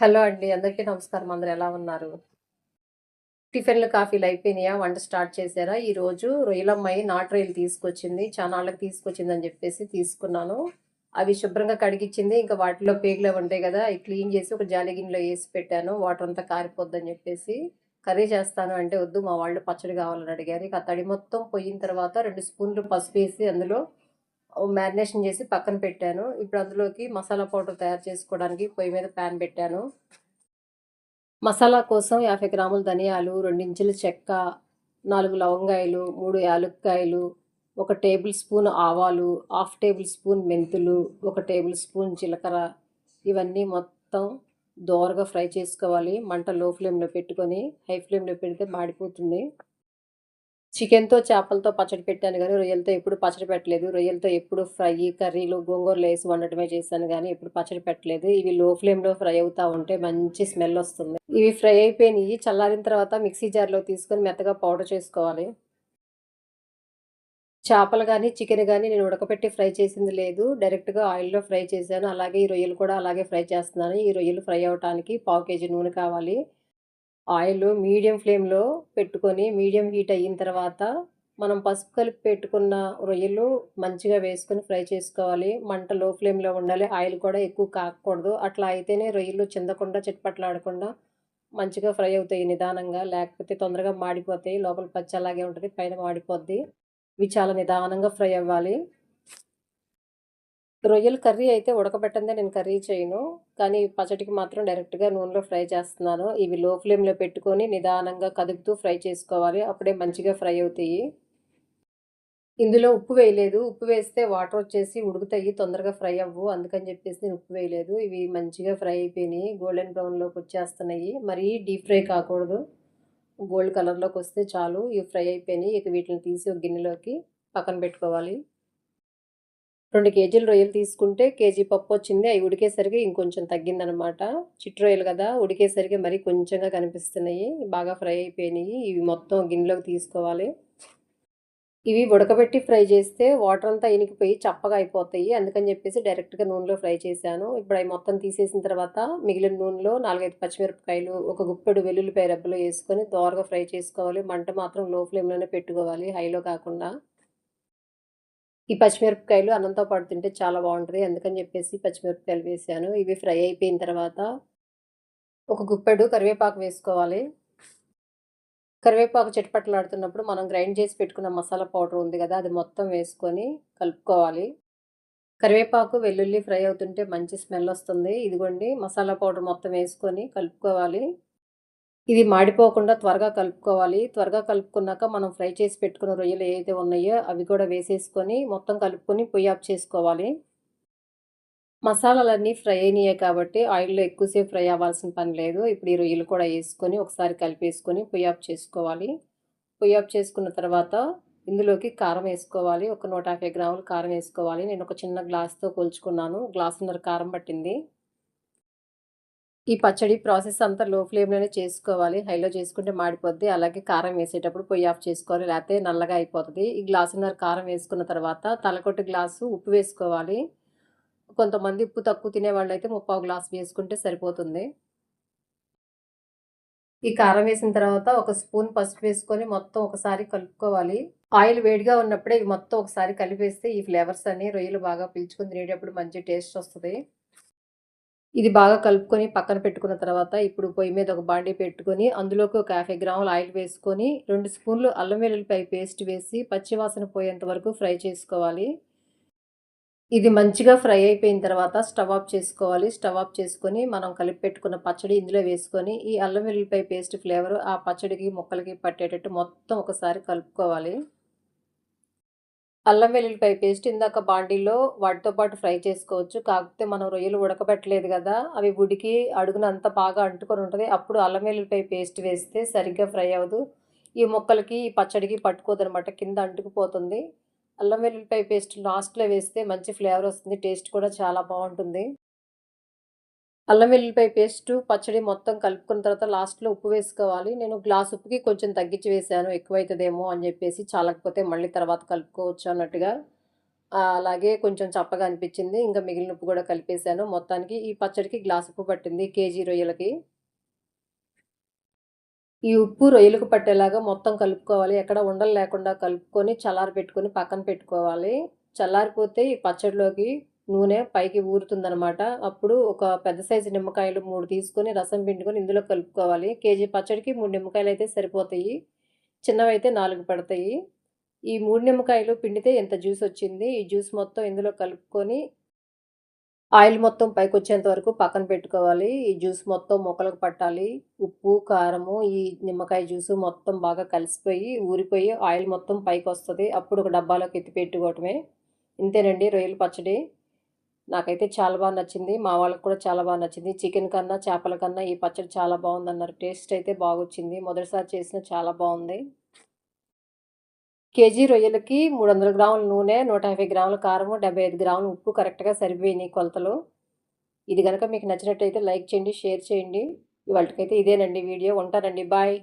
Hello అండి. అందరికీ నమస్కారం. అందరూ ఎలా ఉన్నారు? టిఫిన్‌లు, కాఫీలు అయిపోయినాయా? వంట స్టార్ట్ చేశారా? ఈరోజు రొయ్యలమ్మాయి నాటు రొయ్యలు తీసుకొచ్చింది. చానాళ్ళకి తీసుకొచ్చిందని జెప్పేసి తీసుకున్నాను. అవి శుభ్రంగా కడిగిచ్చింది. ఇంకా వాటిలో పేగులవి ఉంటాయి గదా! అయి క్లీన్ చేసి ఒక జాలి గిన్నెలో ఏసి పెట్టాను. వాటర్ అంతా కారిపోద్దని జెప్పేసి. కర్రీ చేస్తాను అంటే, వద్దు మా వాళ్ళు పచ్చడి కావాలని అడిగారు. ఇక ఆ తడి మొత్తం పొయ్యిన తర్వాత 2 స్పూన్లు పసుపేసి అందులో మ్యారినేషన్ చేసి పక్కన పెట్టాను. ఇప్పుడు అందులోకి మసాలా పౌడర్ తయారు చేసుకోవడానికి పొయ్యి మీద పాన్ పెట్టాను. మసాలా కోసం 50 గ్రాముల ధనియాలు, 2 ఇంచుల చెక్క, 4 లవంగాయలు, 3 యాలుక్కాయలు, 1 టేబుల్ స్పూన్ ఆవాలు, హాఫ్ టేబుల్ స్పూన్ మెంతులు, 1 టేబుల్ స్పూన్ జీలకర్ర ఇవన్నీ మొత్తం దోరగా ఫ్రై చేసుకోవాలి. మంట లో ఫ్లేమ్‌లో పెట్టుకొని, హై ఫ్లేమ్‌లో పెడితే మాడిపోతుంది. చికెన్‌తో, చేపలతో పచ్చడి పెట్టాను గానీ, రొయ్యలతో ఎప్పుడు పచ్చడి పెట్టలేదు. రొయ్యలతో ఎప్పుడు ఫ్రై, కర్రీలు, గోంగూరలో ఏసి వండటమే చేశాను గానీ, ఎప్పుడు పచ్చడి పెట్టలేదు. ఇవి లో ఫ్లేమ్‌లో ఫ్రై అవుతా ఉంటే మంచి స్మెల్లొస్తుంది. ఇవి ఫ్రై అయిపోయినియి. చల్లారిన తర్వాత మిక్సీ జార్‌లోకి తీసుకొని మెత్తగా పౌడర్ చేసుకోవాలి. చేపలు గానీ, చికెన్ గానీ నేను ఉడకపెట్టి ఫ్రై చేసింది లేదు. డైరెక్ట్‌గా ఆయిల్‌లో ఫ్రై చేశాను. అలాగే ఈ రొయ్యలు కూడా అలాగే ఫ్రై చేస్తున్నాను. ఈ రొయ్యలు ఫ్రై అవ్వటానికి పావు కేజీ నూనె కావాలి. ఆయిలు మీడియం ఫ్లేమ్‌లో పెట్టుకొని, మీడియం హీట్ అయిన తర్వాత, మనం పసుపు కలిపి పెట్టుకున్న రొయ్యలు మంచిగా వేసుకొని ఫ్రై చేసుకోవాలి. మంట లో ఫ్లేమ్‌లో ఉండాలి. ఆయిల్ కూడా ఎక్కువ కాగకూడదు. అట్లా అయితేనే రొయ్యలు చిందకుండా, చిటపటలాడకుండా మంచిగా ఫ్రై అవుతాయి నిదానంగా. లేకపోతే తొందరగా మాడిపోతాయి. లోపల పచ్చి అలాగే ఉంటది. పైన మాడిపోద్ది. ఇవి చాలా నిదానంగా ఫ్రై అవ్వాలి. రొయ్యల కర్రీ అయితే ఉడకబెట్టందే నేను కర్రీ చేయను. కానీ పచ్చడికి మాత్రం డైరెక్ట్‌గా నూనెలో ఫ్రై చేస్తున్నాను. ఇవి లో ఫ్లేమ్‌లో పెట్టుకొని నిదానంగా కదుపుతూ ఫ్రై చేసుకోవాలి. అప్పుడే మంచిగా ఫ్రై అవుతాయి. ఇందులో ఉప్పు వేయలేదు. ఉప్పు వేస్తే వాటర్ వచ్చేసి ఉడుకుతాయి. తొందరగా ఫ్రై అవ్వవు. అందుకని చెప్పేసి నేను ఉప్పు వేయలేదు. ఇవి మంచిగా ఫ్రై అయిపోయినాయి. గోల్డెన్ బ్రౌన్‌లోకి వచ్చేస్తున్నాయి. మరీ డీప్ ఫ్రై కాకూడదు. గోల్డ్ కలర్‌లోకొస్తే చాలు. ఇవి ఫ్రై అయిపోయినాయి. ఇక వీటిని తీసి ఒక గిన్నెలోకి పక్కన పెట్టుకోవాలి. 2 కేజీలు రొయ్యలు తీసుకుంటే కేజీ పప్పొచ్చింది. అయి ఉడికేసరికి ఇంకొంచెం తగ్గిందనమాట. చిట్టి రొయ్యలు గదా! ఉడికేసరికి మరి కొంచెంగా కనిపిస్తున్నాయి. బాగా ఫ్రై అయిపోయినియి. ఇవి మొత్తం గిన్నెలోకి తీసుకోవాలి. ఇవి ఉడకబెట్టి ఫ్రై చేస్తే వాటరంతా ఇనికిపోయి చప్పగా అయిపోతాయి. అందుకని జెప్పేసి డైరెక్ట్‌గా నూనెలో ఫ్రై చేశాను. ఇప్పుడు అయి మొత్తం తీసేసిన తర్వాత మిగిలిన నూనెలో 4, 5 పచ్చిమిరపకాయలు, ఒక గుప్పెడు వెల్లుల్లిపాయ రెబ్బలు యేసుకొని దోరగా ఫ్రై చేసుకోవాలి. మంట మాత్రం లో ఫ్లేమ్‌లోనే పెట్టుకోవాలి. హైలో కాకుండా. ఈ పచ్చిమిరపకాయలు అన్నంతో పాటు తింటే చాలా బావుంటది. అందుకని జెప్పేసి పచ్చిమిరపకాయలు వేశాను. ఇవి ఫ్రై అయిపోయిన తర్వాత ఒక గుప్పెడు కరివేపాకు వేసుకోవాలి. కరివేపాకు చిటపటలాడుతున్నప్పుడు మనం గ్రైండ్ చేసి పెట్టుకున్న మసాలా పౌడర్ ఉంది గదా! అది మొత్తం వేసుకొని కలుపుకోవాలి. కరివేపాకు, వెల్లుల్లి ఫ్రై అవుతుంటే మంచి స్మెల్లొస్తుంది. ఇదిగోండి మసాలా పౌడర్ మొత్తం వేసుకొని కలుపుకోవాలి. ఇది మాడిపోకుండా త్వరగా కలుపుకోవాలి. త్వరగా కలుపుకున్నాక మనం ఫ్రై చేసి పెట్టుకున్న రొయ్యలు ఏవైతే ఉన్నాయో అవి కూడా వేసేసుకొని మొత్తం కలుపుకొని పొయ్యి ఆఫ్ చేసుకోవాలి. మసాలాలన్నీ ఫ్రై అయినాయే కాబట్టి ఆయిల్‌లో ఎక్కువ సేపు ఫ్రై అవ్వాల్సిన పని లేదు. ఇప్పుడు ఈ రొయ్యలు కూడా యేసుకొని ఒకసారి కలిపేసుకొని పొయ్యి ఆఫ్ చేసుకోవాలి. పొయ్యి ఆఫ్ చేసుకున్న తర్వాత ఇందులోకి కారం యేసుకోవాలి. ఒక 150 గ్రాములు కారం యేసుకోవాలి. నేను ఒక చిన్న గ్లాస్‌తో కొలుచుకున్నాను. గ్లాసున్నర కారం పట్టింది. ఈ పచ్చడి ప్రాసెస్ అంతా లో ఫ్లేమ్‌లోనే చేసుకోవాలి. హైలో చేసుకుంటే మాడిపోద్ది. అలాగే కారం వేసేటప్పుడు పొయ్యి ఆఫ్ చేసుకోవాలి. లేతే నల్లగా అయిపోతది. ఈ గ్లాసున్నర కారం వేసుకున్న తర్వాత తలకొట్టి గ్లాసు ఉప్పు వేసుకోవాలి. కొంతమంది ఉప్పు తక్కువ తినేవాళ్ళైతే ముప్పావు గ్లాస్ వేసుకుంటే సరిపోతుంది. ఈ కారం వేసిన తర్వాత ఒక స్పూన్ పసుపు వేసుకొని మొత్తం ఒకసారి కలుపుకోవాలి. ఆయిల్ వేడిగా ఉన్నప్పుడే ఇవి మొత్తం ఒకసారి కలిపేస్తే ఈ ఫ్లేవర్స్ అన్నీ రొయ్యలు బాగా పీల్చుకొని తినేటప్పుడు మంచి టేస్ట్ వస్తది. ఇది బాగా కలుపుకొని పక్కన పెట్టుకున్న తర్వాత ఇప్పుడు పొయ్యి మీద ఒక బాండీ పెట్టుకొని అందులోకి ఒక 50 గ్రాముల ఆయిల్ వేసుకొని 2 స్పూన్లు అల్లం వెల్లుల్లిపాయ పేస్ట్ వేసి పచ్చి వాసన పోయేంత వరకు ఫ్రై చేసుకోవాలి. ఇది మంచిగా ఫ్రై అయిపోయిన తర్వాత స్టవ్ ఆఫ్ చేసుకోవాలి. స్టవ్ ఆఫ్ చేసుకొని మనం కలిపి పెట్టుకున్న పచ్చడి ఇందులో వేసుకొని ఈ అల్లం వెల్లుల్లిపాయ పేస్ట్ ఫ్లేవర్ ఆ పచ్చడికి ముక్కలకి పట్టేటట్టు మొత్తం ఒకసారి కలుపుకోవాలి. అల్లం వెల్లుల్లిపాయ పేస్ట్ ఇందాక బాండీలో వాటితో పాటు ఫ్రై చేసుకోవచ్చు. కాకపోతే మనం రొయ్యలు ఉడకబెట్టలేదు గదా! అవి ఉడికి అడుగున అంతా బాగా అంటుకొని ఉంటది. అప్పుడు అల్లం వెల్లుల్లిపాయ పేస్ట్ వేస్తే సరిగ్గా ఫ్రై అవ్వదు. ఈ ముక్కలకి, ఈ పచ్చడికి పట్టుకోదనమాట. కింద అంటుకుపోతుంది. అల్లం వెల్లుల్లిపాయ పేస్ట్ లాస్ట్‌లో వేస్తే మంచి ఫ్లేవర్ వస్తుంది. టేస్ట్ కూడా చాలా బావుంటుంది. అల్లం వెల్లుల్లిపాయ పేస్టు, పచ్చడి మొత్తం కలుపుకున్న తర్వాత లాస్ట్‌లో ఉప్పు వేసుకోవాలి. నేను గ్లాస్ ఉప్పుకి కొంచెం తగ్గించి వేశాను. ఎక్కువైతదేమో అని జెప్పేసి చాలకపోతే మళ్ళీ తర్వాత కలుపుకోవచ్చు అన్నట్టుగా. అలాగే కొంచెం చప్పగా అనిపిచ్చింది. ఇంకా మిగిలిన ఉప్పు గూడా కలిపేసాను. మొత్తానికి ఈ పచ్చడికి గ్లాస్ ఉప్పు పట్టింది కేజీ రొయ్యలకి. ఈ ఉప్పు రొయ్యలకు పట్టేలాగా మొత్తం కలుపుకోవాలి. ఎక్కడ ఉండలు లేకుండా కలుపుకొని చల్లారబెట్టుకొని పక్కన పెట్టుకోవాలి. చల్లారిపోతే ఈ పచ్చడిలోకి నూనె పైకి ఊరుతుందనమాట. అప్పుడు ఒక పెద్ద సైజు నిమ్మకాయలు 3 తీసుకొని రసం పిండుకొని ఇందులో కలుపుకోవాలి. కేజీ పచ్చడికి 3 నిమ్మకాయలైతే సరిపోతాయి. చిన్నవైతే 4 పడతాయి. ఈ 3 నిమ్మకాయలు పిండితే ఇంత జ్యూసొచ్చింది. ఈ జ్యూస్ మొత్తం ఇందులో కలుపుకొని ఆయిల్ మొత్తం పైకొచ్చేంత వరకు పక్కన పెట్టుకోవాలి. ఈ జ్యూస్ మొత్తం ముక్కలకు పట్టాలి. ఉప్పు, కారము, ఈ నిమ్మకాయ జ్యూసు మొత్తం బాగా కలిసిపోయి, ఊరిపోయి ఆయిల్ మొత్తం పైకొస్తది. అప్పుడు ఒక డబ్బాలోకి ఎత్తి పెట్టుకోవటమే. ఇంతేనండి రొయ్యల పచ్చడి. నాకైతే చాలా నచ్చింది. మా వాళ్ళకి కూడా చాలా నచ్చింది. చికెన్ కన్నా, చేపల కన్నా ఈ పచ్చడి చాలా బావుందన్నారు. టేస్ట్ అయితే బాగొచ్చింది. మొదటిసారి చేసినా చాలా బావుంది. కేజీ రొయ్యలకి 300 గ్రాముల నూనె, 150 గ్రాముల కారము, 75 గ్రాముల ఉప్పు కరెక్ట్‌గా సరిపోయినియి కొలతలు. ఇది గనక మీకు నచ్చినట్టయితే లైక్ చేయండి, షేర్ చేయండి. ఇవాల్టికైతే ఇదేనండి వీడియో. ఉంటానండి. బాయ్.